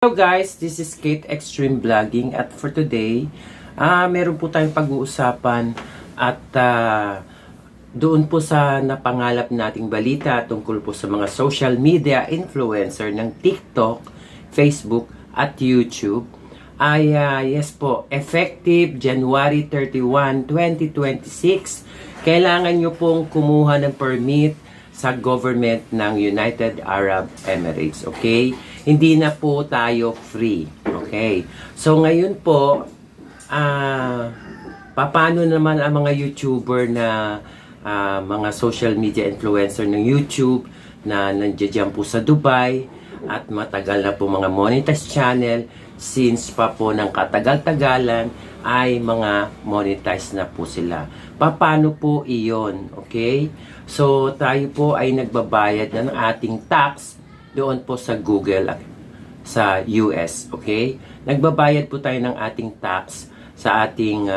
Hello guys, this is Kate Extreme Vlogging at for today, meron po tayong pag-uusapan at doon po sa napangalap nating balita tungkol po sa mga social media influencer ng TikTok, Facebook at YouTube ay yes po, effective January 31, 2026, kailangan nyo pong kumuha ng permit sa government ng United Arab Emirates, okay? Hindi na po tayo free. Okay. So ngayon po, paano naman ang mga YouTuber na mga social media influencer ng YouTube na nandiyan po sa Dubai at matagal na po mga monetized channel since pa po ng katagal-tagalan ay mga monetized na po sila. Paano po iyon? Okay? So tayo po ay nagbabayad na ng ating tax doon po sa Google at sa US, okay? Nagbabayad po tayo ng ating tax sa ating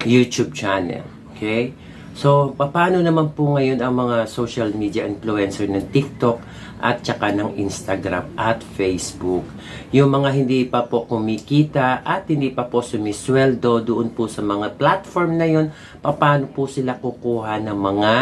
YouTube channel, okay? So, paano naman po ngayon ang mga social media influencer ng TikTok at saka ng Instagram at Facebook? Yung mga hindi pa po kumikita at hindi pa po sumisweldo doon po sa mga platform na yun, paano po sila kukuha ng mga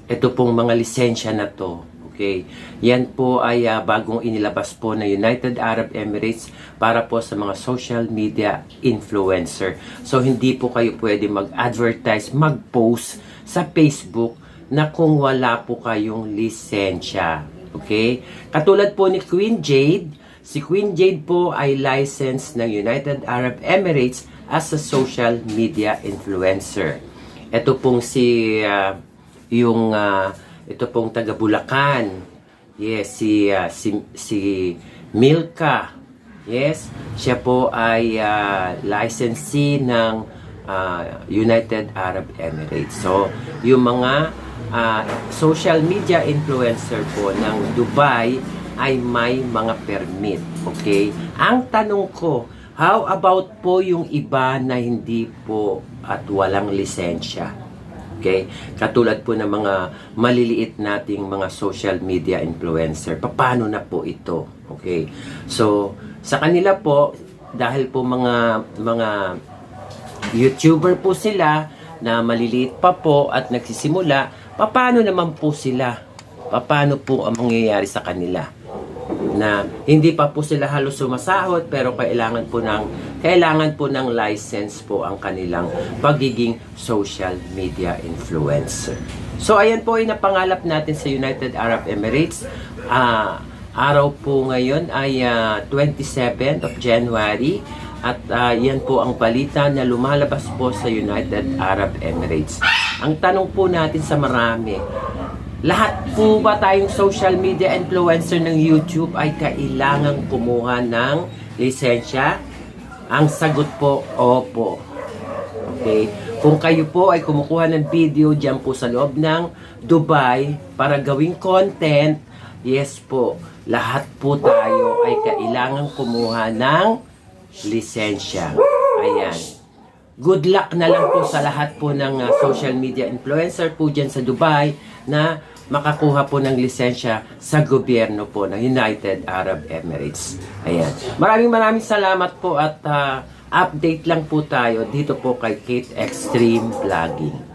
ito pong mga lisensya na to, okay? Yan po ay bagong inilabas po na United Arab Emirates para po sa mga social media influencer. So, hindi po kayo pwede mag-advertise, mag-post sa Facebook na kung wala po kayong lisensya, okay? Katulad po ni Queen Jade, si Queen Jade po ay licensed ng United Arab Emirates as a social media influencer. Ito pong ito pong taga Bulacan. Yes, si Milka. Yes, siya po ay licensee ng United Arab Emirates. So, yung mga social media influencer po ng Dubai ay may mga permit. Okay? Ang tanong ko, how about po yung iba na hindi po at walang lisensya? Okay? Katulad po ng mga maliliit nating mga social media influencer. Paano na po ito? Okay? So, sa kanila po, dahil po mga YouTuber po sila na maliliit pa po at nagsisimula, paano naman po sila? Paano po ang mangyayari sa kanila? Na hindi pa po sila halos sumasahod pero kailangan po ng license po ang kanilang pagiging social media influencer. So ayan po ay napangalap natin sa United Arab Emirates. Araw po ngayon ay 27th of January at yan po ang balita na lumalabas po sa United Arab Emirates. Ang tanong po natin sa marami, lahat po ba tayong social media influencer ng YouTube ay kailangang kumuha ng lisensya? Ang sagot po, opo. Okay? Kung kayo po ay kumukuha ng video dyan po sa loob ng Dubai para gawing content, yes po, lahat po tayo ay kailangang kumuha ng lisensya. Ayan. Good luck na lang po sa lahat po ng social media influencer po dyan sa Dubai na makakuha po ng lisensya sa gobyerno po ng United Arab Emirates. Ayan. Maraming salamat po at update lang po tayo dito po kay Kate Extreme Vlogging.